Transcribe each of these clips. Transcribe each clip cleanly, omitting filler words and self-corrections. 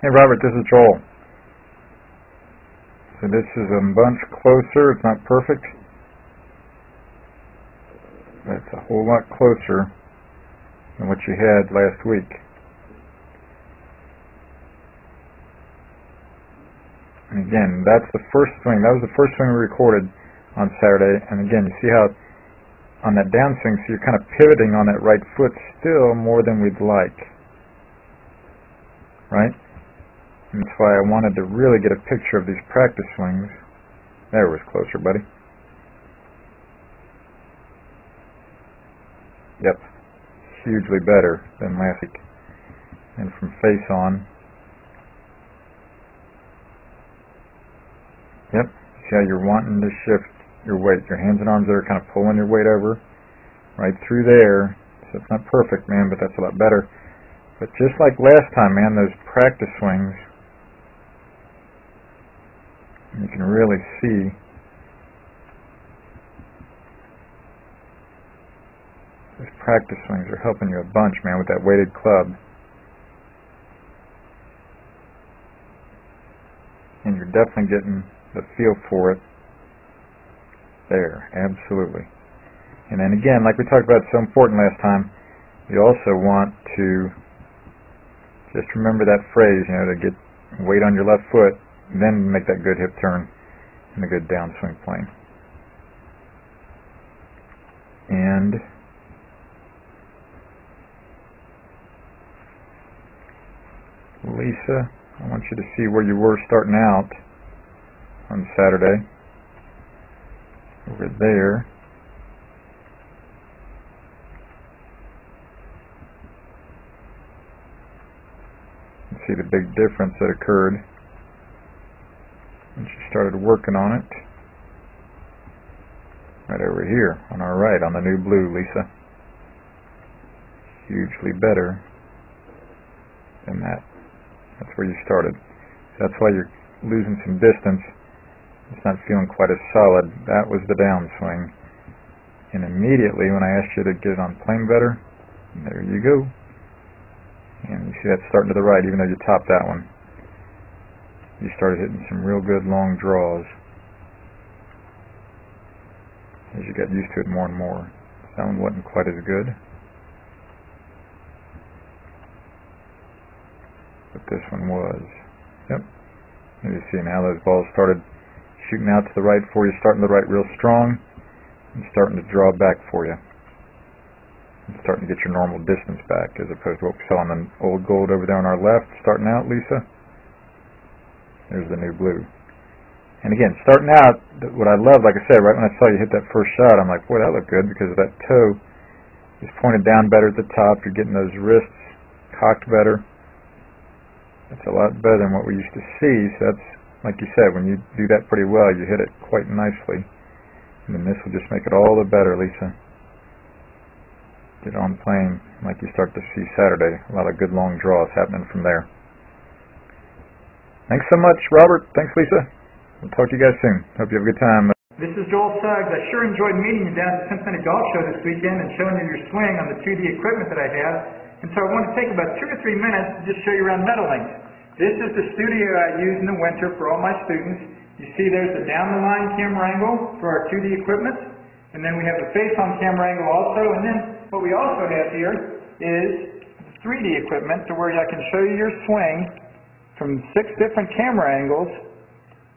Hey Robert, this is Joel. So this is a bunch closer. It's not perfect, but it's a whole lot closer than what you had last week. And again, that's the first swing. That was the first swing we recorded on Saturday. And again, you see how on that downswing, so you're kind of pivoting on that right foot still more than we'd like, right? And that's why I wanted to really get a picture of these practice swings. There was closer, buddy. Yep, hugely better than last week. And from face on, yep, see how you're wanting to shift your weight. Your hands and arms there are kind of pulling your weight over right through there. So it's not perfect, man, but that's a lot better. But just like last time, man, those practice swings, you can really see those practice swings are helping you a bunch, man, with that weighted club. And you're definitely getting the feel for it there, absolutely. And then again, like we talked about, it's so important last time, you also want to just remember that phrase, you know, to get weight on your left foot, then make that good hip turn and a good downswing plane. And Lisa, I want you to see where you were starting out on Saturday. Over there. You see the big difference that occurred when she started working on it. Right over here on our right, on the new blue, Lisa. Hugely better than that. That's where you started. So that's why you're losing some distance. It's not feeling quite as solid. That was the downswing. And immediately when I asked you to get it on plane better, there you go. And you see that starting to the right, even though you topped that one. You started hitting some real good long draws as you got used to it more and more. That one wasn't quite as good, but this one was. Yep. And you see now those balls started shooting out to the right for you, starting to the right real strong, and starting to draw back for you. And starting to get your normal distance back, as opposed to what we saw on the old gold over there on our left, starting out, Lisa. There's the new blue. And again, starting out, what I love, like I said, right when I saw you hit that first shot, I'm like, boy, that looked good, because that toe is pointed down better at the top. You're getting those wrists cocked better. That's a lot better than what we used to see. So that's, like you said, when you do that pretty well, you hit it quite nicely. And then this will just make it all the better, Lisa. Get on plane like you start to see Saturday. A lot of good long draws happening from there. Thanks so much, Robert. Thanks, Lisa. We'll talk to you guys soon. Hope you have a good time. This is Joel Suggs. I sure enjoyed meeting you down at the Cincinnati Golf Show this weekend and showing you your swing on the 2D equipment that I have. And so I want to take about 2 or 3 minutes to just show you around Meadowlink. This is the studio I use in the winter for all my students. You see there's the down-the-line camera angle for our 2D equipment. And then we have the face-on camera angle also. And then what we also have here is 3D equipment to where I can show you your swing from 6 different camera angles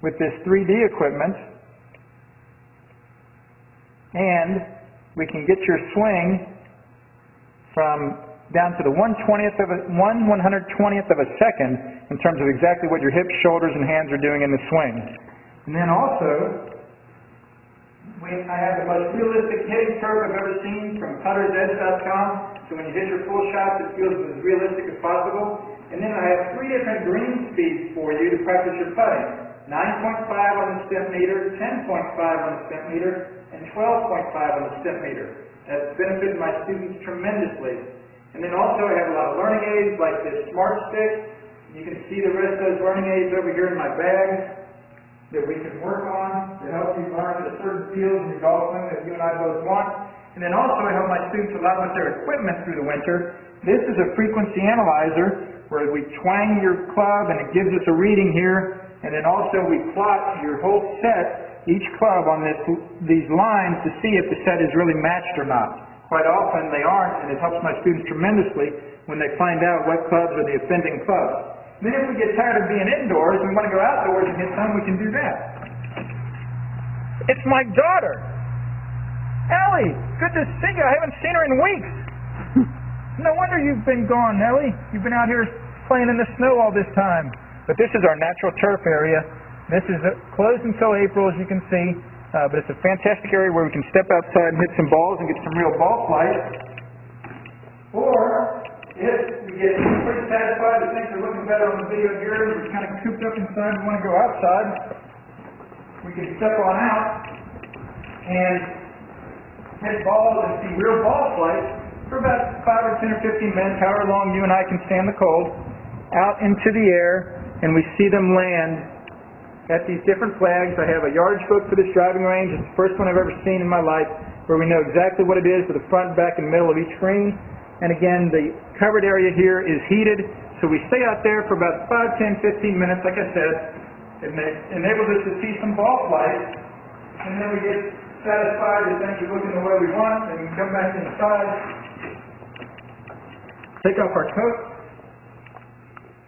with this 3D equipment. And we can get your swing from down to the 1/120th of a second in terms of exactly what your hips, shoulders, and hands are doing in the swing. And then also, I have the most realistic hitting curve I've ever seen from puttersedge.com. So when you hit your full shots, it feels as realistic as possible. And then I have 3 different green speeds for you to practice your putting. 9.5 on the step meter, 10.5 on the step meter, and 12.5 on the step meter. That's benefited my students tremendously. And then also I have a lot of learning aids like this Smart Stick. You can see the rest of those learning aids over here in my bag that we can work on to help you learn the certain fields in your golf swing that you and I both want. And then also I help my students a lot with their equipment through the winter. This is a frequency analyzer where we twang your club and it gives us a reading here, and then also we plot your whole set, each club on these lines to see if the set is really matched or not. Quite often they aren't, and it helps my students tremendously when they find out what clubs are the offending clubs. Then if we get tired of being indoors and we want to go outdoors and hit some, we can do that. It's my daughter! Ellie! Good to see you. I haven't seen her in weeks. No wonder you've been gone, Ellie. You've been out here playing in the snow all this time. But this is our natural turf area. This is closed until April, as you can see. But it's a fantastic area where we can step outside and hit some balls and get some real ball flight. Or, if we get pretty satisfied that things are looking better on the video here, we're kind of cooped up inside and want to go outside, we can step on out and hit balls and see real ball flight for about 5 or 10 or 15 minutes, however long you and I can stand the cold, out into the air, and we see them land at these different flags. I have a yardage book for this driving range. It's the first one I've ever seen in my life, where we know exactly what it is with the front, back, and middle of each green. And again, the covered area here is heated, so we stay out there for about 5, 10, 15 minutes, like I said. It enables us to see some ball flight, and then we get satisfied that things are looking the way we want, and we can come back inside, take off our coat,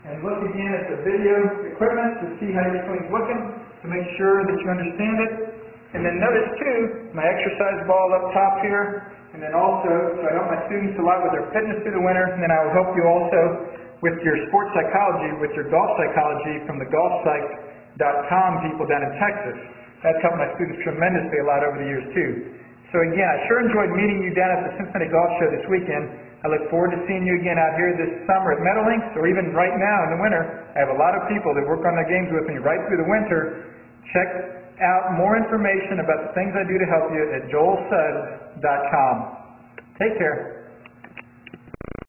and look again at the video equipment to see how your swing's looking, to make sure that you understand it. And then notice too, my exercise ball up top here, and then also, so I help my students a lot with their fitness through the winter, and then I will help you also with your sports psychology, with your golf psychology from the golfpsych.com people down in Texas. That's helped my students tremendously a lot over the years too. So again, I sure enjoyed meeting you down at the Cincinnati Golf Show this weekend. I look forward to seeing you again out here this summer at Meadowlinks, or even right now in the winter. I have a lot of people that work on their games with me right through the winter. Check out more information about the things I do to help you at joelsuggs.com. Take care.